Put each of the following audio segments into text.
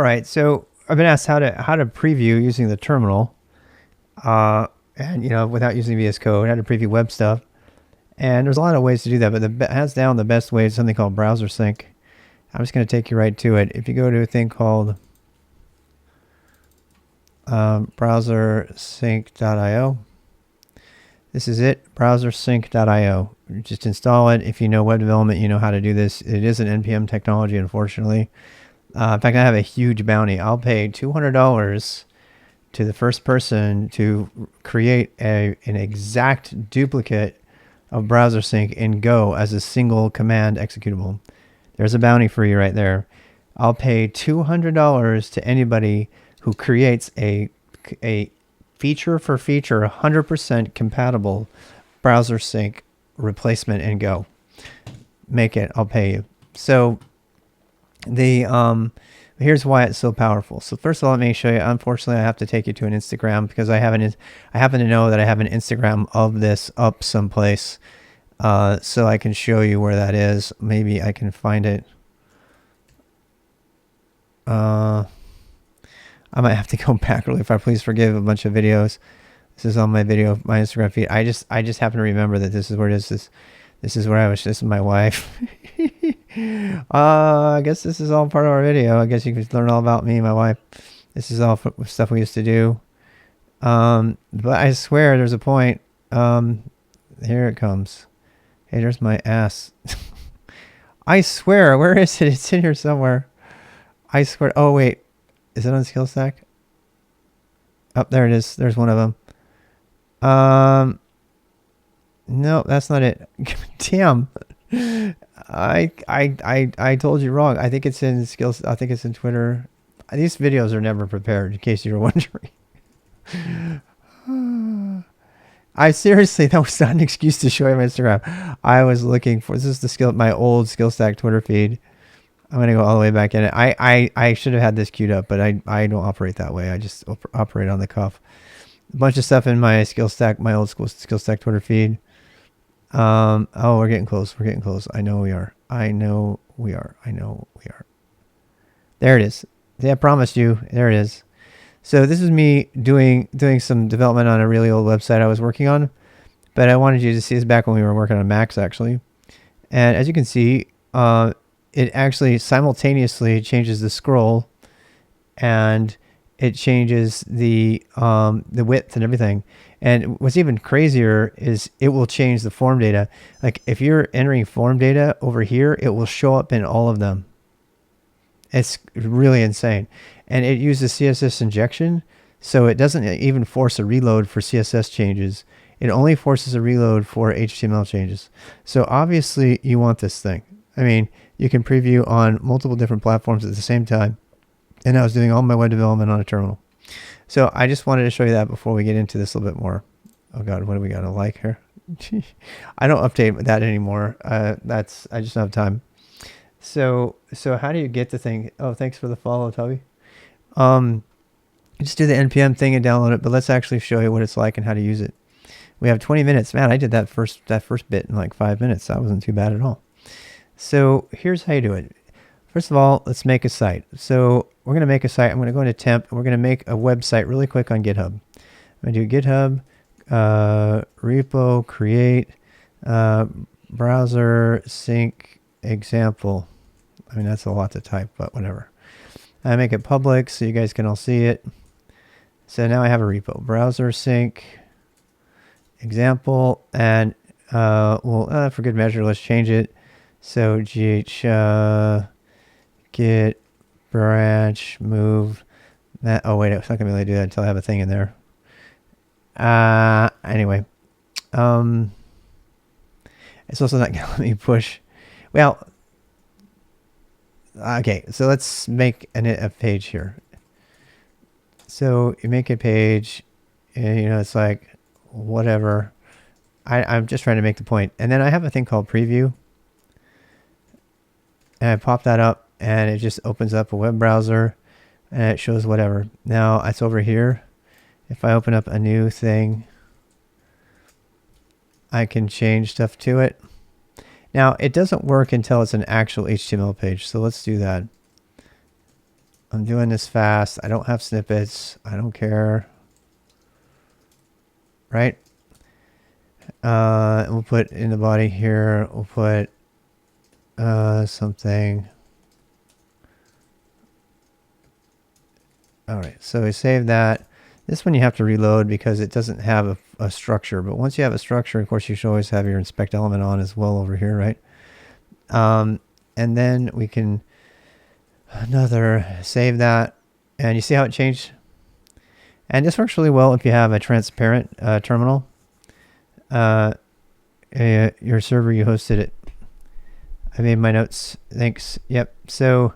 right, so I've been asked how to preview using the terminal, and without using VS Code, how to preview web stuff. And there's a lot of ways to do that, but hands down the best way is something called Browser Sync. I'm just going to take you right to it. If you go to a thing called browsersync.io, this is it, browsersync.io. Just install it. If you know web development, you know how to do this. It is an NPM technology, unfortunately. In fact, I have a huge bounty. I'll pay $200 to the first person to create an exact duplicate of Browser Sync in Go as a single command executable. There's a bounty for you right there. I'll pay $200 to anybody who creates a feature for feature 100% compatible Browser Sync replacement in Go. Make it, I'll pay you. So here's why it's so powerful. So first of all, let me show you. Unfortunately, I have to take you to an Instagram because I happen to know that I have an Instagram of this up someplace, so I can show you where that is. Maybe I can find it. I might have to go back really far. Please forgive a bunch of videos. This is on my Instagram feed. I just happen to remember that this is where it is. This is where I was. This is my wife. I guess this is all part of our video. I guess you can learn all about me and my wife. This is all stuff we used to do. But I swear there's a point. Here it comes. Hey, there's my ass. I swear, where is it? It's in here somewhere. I swear. Oh, wait. Is it on SkillStack? Oh, there it is. There's one of them. No, that's not it. Damn. I told you wrong. I think it's in Skills. I think it's in Twitter. These videos are never prepared, in case you were wondering. I seriously, that was not an excuse to show you my Instagram. I was looking for, this is my old SkillStack Twitter feed. I'm going to go all the way back in it. I should have had this queued up, but I don't operate that way. I just operate on the cuff. A bunch of stuff in my SkillStack, my old school SkillStack Twitter feed. Oh, we're getting close. We're getting close. I know we are. I know we are. There it is. Yeah, I promised you. There it is. So this is me doing some development on a really old website I was working on, but I wanted you to see this back when we were working on Macs actually. And as you can see, it actually simultaneously changes the scroll, and it changes the width and everything. And what's even crazier is it will change the form data. Like if you're entering form data over here, it will show up in all of them. It's really insane. And it uses CSS injection, so it doesn't even force a reload for CSS changes. It only forces a reload for HTML changes. So obviously you want this thing. I mean, you can preview on multiple different platforms at the same time. And I was doing all my web development on a terminal. So I just wanted to show you that before we get into this a little bit more. Oh God, what do we got to like here? I don't update that anymore. I just don't have time. So how do you get the thing? Oh, thanks for the follow, Tubby. Just do the NPM thing and download it, but let's actually show you what it's like and how to use it. We have 20 minutes. Man, I did that first bit in like 5 minutes. That wasn't too bad at all. So here's how you do it. First of all, let's make a site. So we're going to make a site. I'm going to go into temp, and we're going to make a website really quick on GitHub. I'm going to do GitHub, repo, create, browser sync example. I mean, that's a lot to type, but whatever. I make it public so you guys can all see it. So now I have a repo, browser sync example, and for good measure, let's change it. So git branch move that. Oh wait, it's not gonna be able to do that until I have a thing in there. Anyway, it's also not gonna let me push. Well, okay, so let's make a page here. So you make a page, and it's like whatever. I'm just trying to make the point, and then I have a thing called preview, and I pop that up, and it just opens up a web browser, and it shows whatever. Now it's over here. If I open up a new thing, I can change stuff to it. Now it doesn't work until it's an actual HTML page, so let's do that. I'm doing this fast. I don't have snippets. I don't care. Right? We'll put in the body here, we'll put something. All right, so we save that. This one you have to reload because it doesn't have a structure. But once you have a structure, of course, you should always have your inspect element on as well over here, right? And then we can save that. And you see how it changed? And this works really well if you have a transparent terminal. Your server, you hosted it. I made my notes. Thanks. Yep. So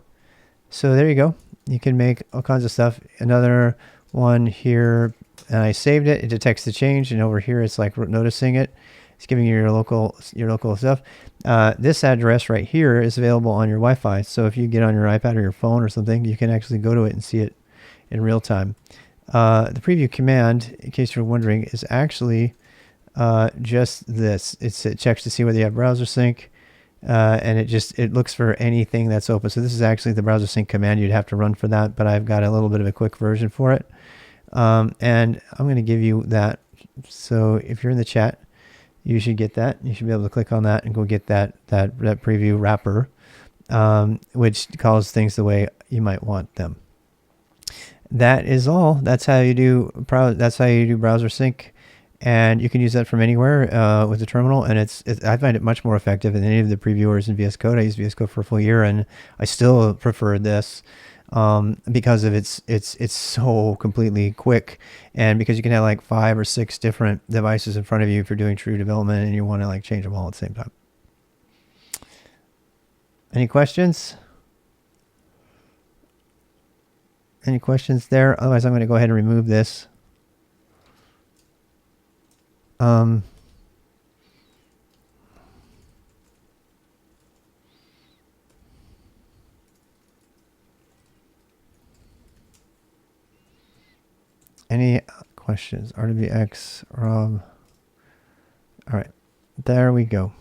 there you go. You can make all kinds of stuff. Another one here, and I saved it. It detects the change, and over here it's like noticing it. It's giving you your local stuff. This address right here is available on your Wi-Fi. So if you get on your iPad or your phone or something, you can actually go to it and see it in real time. The preview command, in case you're wondering, is actually just this. It checks to see whether you have browser sync. And it looks for anything that's open. So this is actually the browser sync command you'd have to run for that, but I've got a little bit of a quick version for it. And I'm going to give you that. So if you're in the chat, you should get that. You should be able to click on that and go get that preview wrapper, which calls things the way you might want them. That is all. That's how you do browser sync. And you can use that from anywhere with the terminal, and I find it much more effective than any of the previewers in VS Code. I used VS Code for a full year, and I still prefer this because of it's so completely quick, and because you can have like 5 or 6 different devices in front of you if you're doing true development, and you want to like change them all at the same time. Any questions? Any questions there? Otherwise, I'm going to go ahead and remove this. Any questions? RWX, Rob. All right, there we go.